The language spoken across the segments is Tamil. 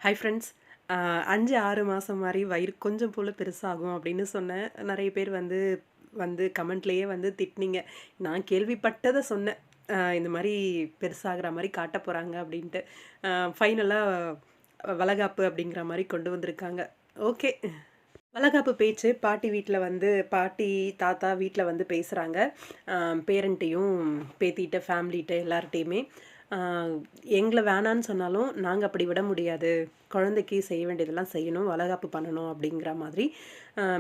Hi friends. 5, 6 மாதம் மாரி வயிறு கொஞ்சம் போல பெருசாகும் அப்படின்னு சொன்னேன். நெறைய பேர் வந்து வந்து கமெண்ட்லேயே வந்து திட்டினீங்க. நான் கேள்விப்பட்டத சொன்னேன். இந்த மாரி பெருசாகிற மாரி காட்டப் போறாங்க அப்படின்ட்டு. ஃபைனலா வளகாப்பு அப்படிங்கிற மாரி கொண்டு வந்திருக்காங்க. ஓகே. வளகாப்பு பேச்சு பாட்டி வீட்ல வந்து பாட்டி, தாத்தா வீட்ல வந்து பேசுறாங்க. அ பேரன்ட்டையும், பேத்திட்ட, ஃபேமிலிட்ட எல்லார்ட்டயுமே. அ எங்கள வேணான்னு சொன்னாலும், நாங்க அப்படி விட முடியாது. குழந்தைக்கு செய்ய வேண்டியதெல்லாம் செய்யணும். வளகாப்பு பண்ணணும் அப்படிங்கிற மாதிரி.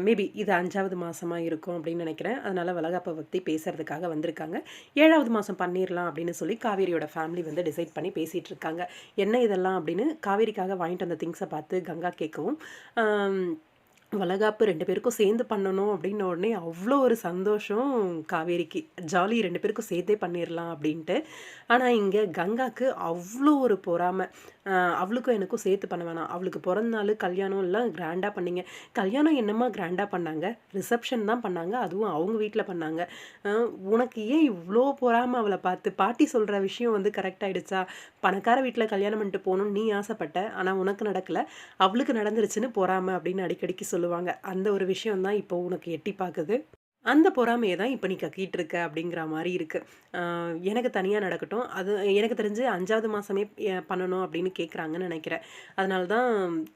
மேபி இது 5வது மாசமா இருக்கும் அப்படின்னு நெனைக்கிறேன். அதனால வளகாப்ப பத்தி பேசுறதுக்காக வந்திருக்காங்க. 7வது மாசம் பண்ணிரலாம் அப்படின்னு சொல்லி காவேரியோட ஃபேமிலி வந்து டிசைட் பண்ணி பேசிட்டு இருக்காங்க. என்ன இதெல்லாம் அப்படின்னு காவேரிக்காக வாங்கிட்டு வந்த திங்ஸ பார்த்து கங்கா கேட்கவும், அம் வளகாப்பு 2 பேருக்கும் சேர்ந்து பண்ணணும் அப்படின்ன உடனே அவ்ளோ ஒரு சந்தோஷம் காவேரிக்கு. ஜாலி 2 பேருக்கும் சேர்த்தே பண்ணிரலாம் அப்படின்ட்டு. ஆனா இங்க கங்காக்கு அவ்ளோ ஒரு பொறாம. அவளுக்கும் எனக்கும் சேர்த்து பண்ண வேணாம். அவளுக்கு பொறந்த நாளு, கல்யாணம் எல்லாம் கிராண்டா பண்ணீங்க. கல்யாணம் என்னம்மா கிராண்டா பண்ணாங்க? ரிசப்ஷன் தான் பண்ணாங்க. அதுவும் அவங்க வீட்ல பண்ணாங்க. அ உனக்கு ஏன் இவ்ளோ பொறாம அவள பார்த்து? பாட்டி சொல்ற விஷயம் வந்து கரெக்ட் ஆயிடுச்சா? பணக்கார வீட்ல கல்யாணம் பண்ணிட்டு போணும்னு நீ ஆசைப்பட்ட. ஆனா உனக்கு நடக்கல. அவளுக்கு நடந்துருச்சுன்னு பொறாம அப்படின்னு அடிக்கடிக்கு சொல்லுவாங்க. அந்த ஒரு விஷயம் தான் இப்போ உனக்கு எட்டி பாக்குது. அந்த பொறாமைய தான் இப்ப நீ கக்கிட்டு இருக்க அப்படிங்கிற மாரி இருக்கு. அ எனக்கு தனியா நடக்கட்டும். அது எனக்கு தெரிஞ்சு 5வது மாசமே பண்ணணும் அப்படின்னு கேட்குறாங்கன்னு நெனைக்கிறேன். அதனால தான்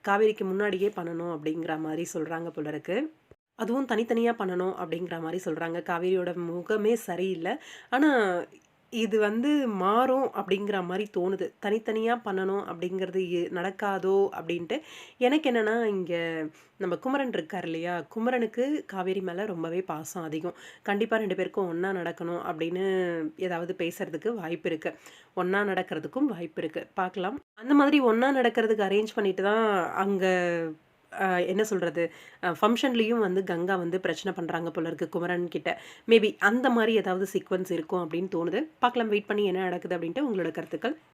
காவேரிக்கு முன்னாடியே பண்ணணும் அப்படிங்கிற மாரி சொல்றாங்க போல இருக்கு. அதுவும் தனித்தனியா பண்ணணும் அப்படிங்கிற மாரி சொல்றாங்க. காவேரியோட முகமே சரியில்ல. ஆனா, இது வந்து மாறும் அப்படிங்கிற மாரி தோணுது. தனித்தனியா பண்ணணும் அப்படிங்கிறது நடக்காதோ அப்படின்ட்டு. எனக்கு என்னன்னா, இங்க நம்ம குமரன் இருக்கார் இல்லையா? குமரனுக்கு காவேரி மேல ரொம்பவே பாசம் அதிகம். கண்டிப்பா 2 பேருக்கும் ஒண்ணா நடக்கணும் அப்படின்னு ஏதாவது பேசுறதுக்கு வாய்ப்பு இருக்கு. ஒண்ணா நடக்கிறதுக்கும் வாய்ப்பு இருக்கு. பார்க்கலாம். அந்த மாதிரி ஒண்ணா நடக்கிறதுக்கு அரேஞ்ச் பண்ணிட்டு தான் அங்க என்ன சொல்றது? ஃபங்ஷன்லயும் வந்து கங்கா வந்து பிரச்சனை பண்றாங்க போல இருக்கு குமரன் கிட்ட. மேபி அந்த மாரி ஏதாவது சீக்வென்ஸ் இருக்கும் அப்படின்னு தோணுது. பார்க்கலாம் வெயிட் பண்ணி என்ன நடக்குது அப்படின்ட்டு உங்களோட கருத்துக்கள்.